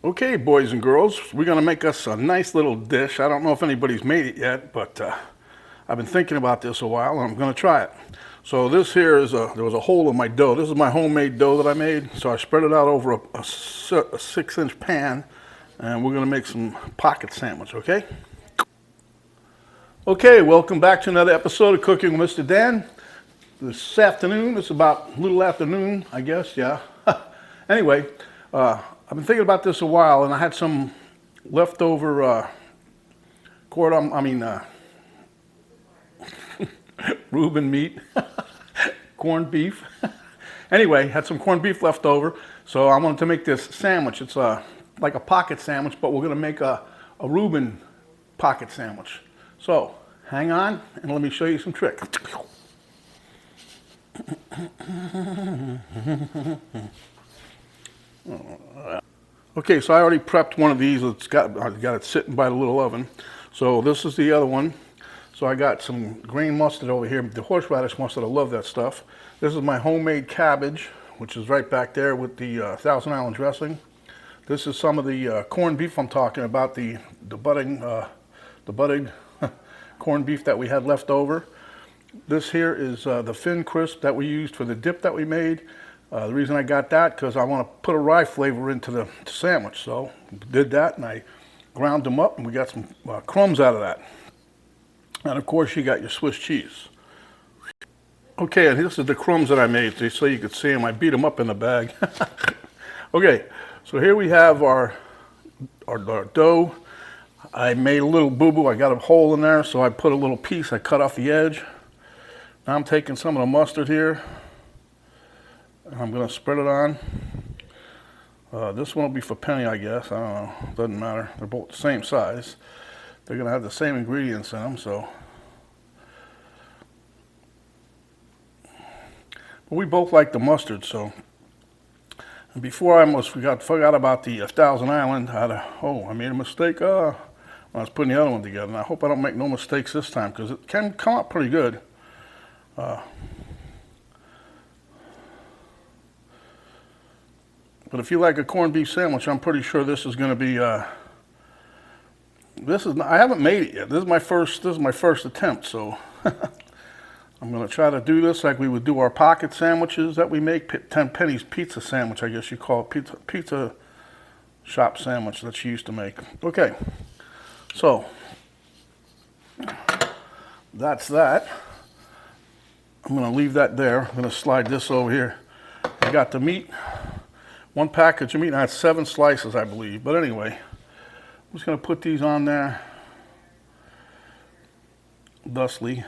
Okay, boys and girls, we're going to make us a nice little dish. I don't know if anybody's made it yet, but I've been thinking about this a while, and I'm going to try it. So this here is there was a hole in my dough. This is my homemade dough that I made. So I spread it out over a 6-inch pan, and we're going to make some pocket sandwich, okay? Okay, welcome back to another episode of Cooking with Mr. Dan. This afternoon, it's about a little afternoon, I guess, yeah. Anyway, I've been thinking about this a while, and I had some leftover Reuben meat, corned beef. Anyway, had some corned beef left over, so I wanted to make this sandwich. It's like a pocket sandwich, but we're going to make a Reuben pocket sandwich. So, hang on, and let me show you some tricks. Okay, so I already prepped one of these. I got it sitting by the little oven. So this is the other one. So I got some green mustard over here, the horseradish mustard. I love that stuff. This is my homemade cabbage, which is right back there with the Thousand Island dressing. This is some of the corned beef I'm talking about, the budding corned beef that we had left over. This here is the thin crisp that we used for the dip that we made. The reason I got that, because I want to put a rye flavor into the sandwich. So did that, and I ground them up, and we got some crumbs out of that. And of course, you got your Swiss cheese. Okay, and this is the crumbs that I made, so you could see them. I beat them up in the bag. Okay, so here we have our dough. I made a little boo-boo. I got a hole in there, so I put a little piece. I cut off the edge. Now I'm taking some of the mustard here. I'm going to spread it on. This one will be for Penny, I guess. I don't know. Doesn't matter. They're both the same size. They're going to have the same ingredients in them, so. But we both like the mustard, so. And before I almost forgot about the Thousand Island. I made a mistake when I was putting the other one together. And I hope I don't make no mistakes this time, because it can come out pretty good. But if you like a corned beef sandwich, I'm pretty sure this is going to be. I haven't made it yet. This is my first attempt. So I'm going to try to do this like we would do our pocket sandwiches that we make. 10 pennies pizza sandwich, I guess you call it, pizza shop sandwich that she used to make. Okay, so that's that. I'm going to leave that there. I'm going to slide this over here. I got the meat. One package of meat, and I had 7 slices, I believe. But anyway, I'm just going to put these on there. Thusly.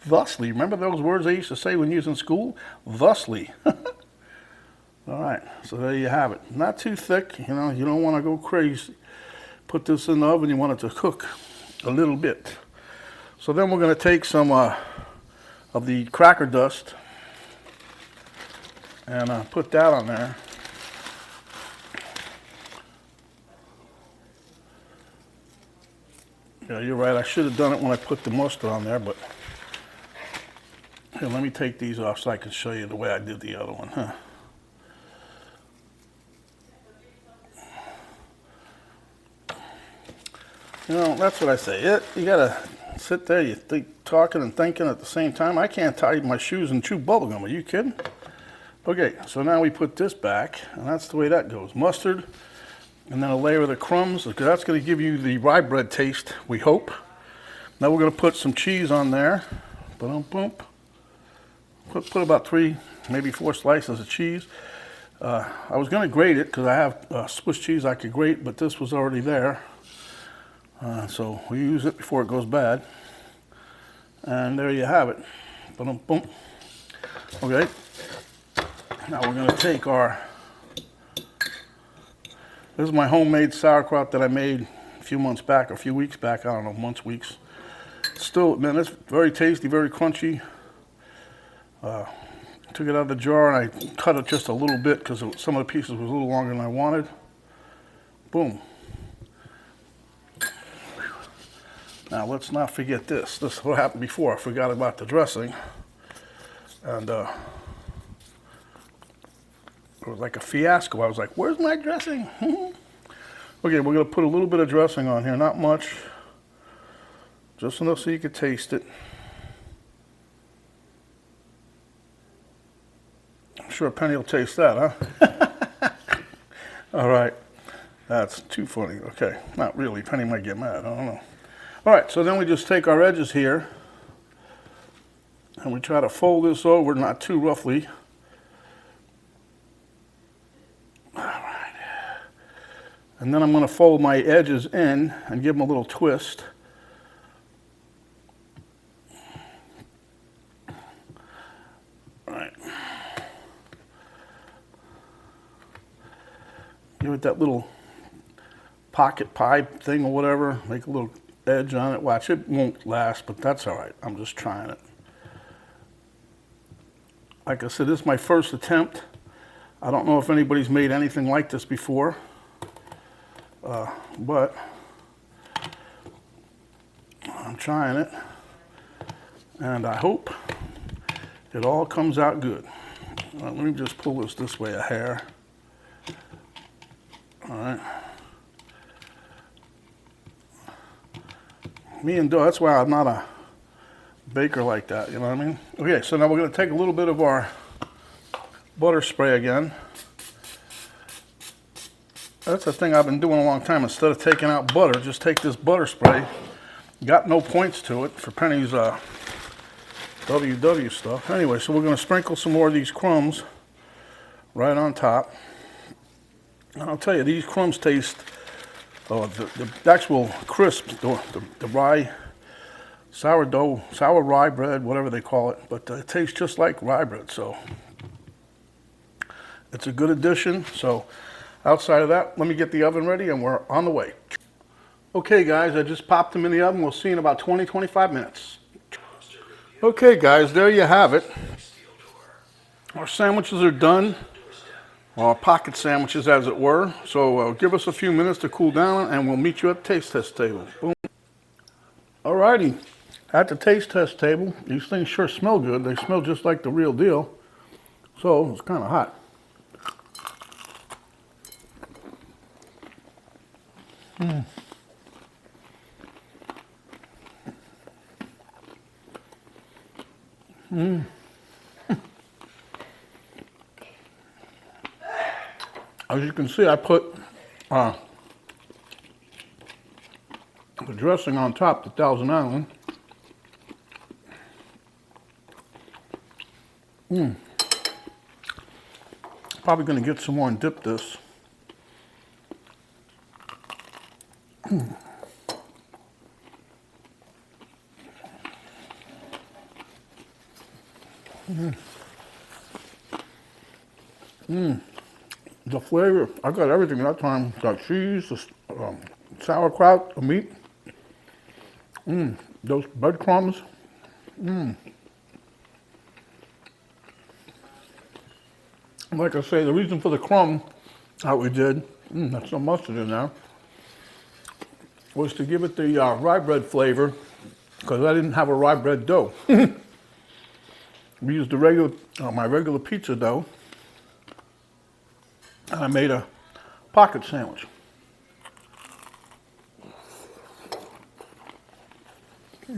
Remember those words I used to say when you was in school? Thusly. All right, so there you have it. Not too thick, you know. You don't want to go crazy. Put this in the oven. You want it to cook a little bit. So then we're going to take some of the cracker dust and put that on there. Yeah, you're right. I should have done it when I put the mustard on there, but here, let me take these off so I can show you the way I did the other one. Huh? You know, that's what I say. You gotta sit there, you talking and thinking at the same time. I can't tie my shoes and chew bubblegum. Are you kidding? Okay, so now we put this back, and that's the way that goes. Mustard, and then a layer of the crumbs, because that's going to give you the rye bread taste, we hope. Now we're going to put some cheese on there. Boom. Put about 3, maybe 4 slices of cheese. I was going to grate it, because I have Swiss cheese I could grate, but this was already there. So we use it before it goes bad. And there you have it. Boom. Okay. Now we're going to take this is my homemade sauerkraut that I made a few weeks back, I don't know, weeks. Still, man, it's very tasty, very crunchy. Took it out of the jar and I cut it just a little bit because some of the pieces was a little longer than I wanted. Boom. Now let's not forget this. This is what happened before. I forgot about the dressing. And it was like a fiasco. I was like, where's my dressing? Okay, we're gonna put a little bit of dressing on here, not much. Just enough so you can taste it. I'm sure Penny will taste that, huh? All right, that's too funny. Okay, not really. Penny might get mad, I don't know. All right, so then we just take our edges here and we try to fold this over, not too roughly. All right. And then I'm gonna fold my edges in and give them a little twist. Give it that little pocket pie thing or whatever, make a little edge on it. Watch, it won't last, but that's all right. I'm just trying it. Like I said, this is my first attempt. I don't know if anybody's made anything like this before, but I'm trying it, and I hope it all comes out good. Let me just pull this way a hair. All right. Me and dough, that's why I'm not a baker like that, you know what I mean? Okay, so now we're gonna take a little bit of our butter spray again. That's the thing I've been doing a long time. Instead of taking out butter, just take this butter spray. Got no points to it for Penny's WW stuff. Anyway, so we're gonna sprinkle some more of these crumbs right on top. And I'll tell you, these crumbs taste, the actual crisp, the rye, sourdough, sour rye bread, whatever they call it, but it tastes just like rye bread, so it's a good addition. So outside of that, let me get the oven ready and we're on the way. Okay guys, I just popped them in the oven. We'll see in about 20-25 minutes. Okay guys, there you have it. Our sandwiches are done. Our pocket sandwiches, as it were. So give us a few minutes to cool down and we'll meet you at the taste test table. Boom. Alrighty, at the taste test table, these things sure smell good. They smell just like the real deal. So it's kind of hot. As you can see, I put the dressing on top, the Thousand Island. Probably going to get some more and dip this. The flavor, I got everything that time. Got cheese, the sauerkraut, the meat, those breadcrumbs. Like I say, the reason for the crumb that we did, that's some mustard in there, was to give it the rye bread flavor, because I didn't have a rye bread dough. We used the regular, my regular pizza dough, and I made a pocket sandwich. I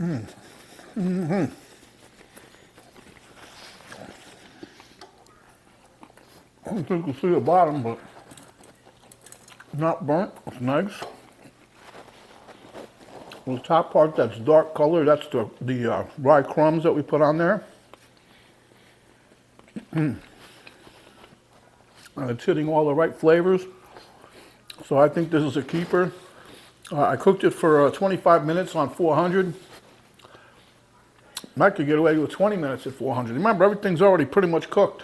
don't think you can see the bottom, but not burnt. It's nice. The top part that's dark color, that's the rye crumbs that we put on there. It's hitting all the right flavors. So I think this is a keeper. I cooked it for 25 minutes on 400. Might could get away with 20 minutes at 400. Remember, everything's already pretty much cooked.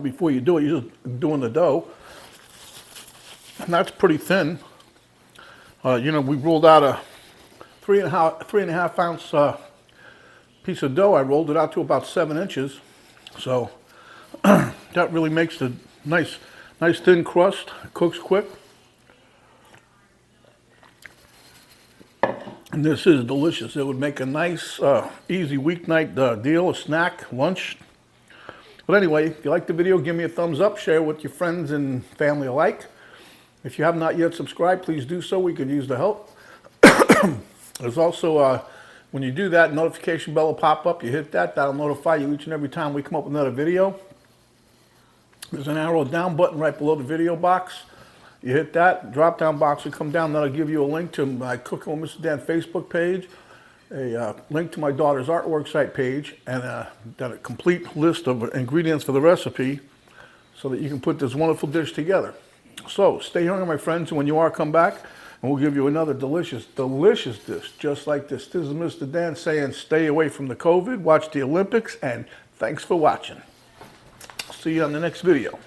Before you do it, you're just doing the dough. And that's pretty thin. You know, we rolled out a three and a half ounce piece of dough. I rolled it out to about 7 inches. So that really makes a nice thin crust. It cooks quick. And this is delicious. It would make a nice, easy weeknight deal, a snack, lunch. But anyway, if you like the video, give me a thumbs up, share it with your friends and family alike. If you have not yet subscribed, please do so. We could use the help. There's also, when you do that, notification bell will pop up. You hit that, that'll notify you each and every time we come up with another video. There's an arrow down button right below the video box. You hit that, drop down box will come down. That'll give you a link to my Cooking with Mr. Dan Facebook page, a link to my daughter's artwork site page, and a complete list of ingredients for the recipe so that you can put this wonderful dish together. So stay hungry, my friends, and when you are, come back and we'll give you another delicious, delicious dish just like this. This is Mr. Dan saying stay away from the COVID, watch the Olympics, and thanks for watching. See you on the next video.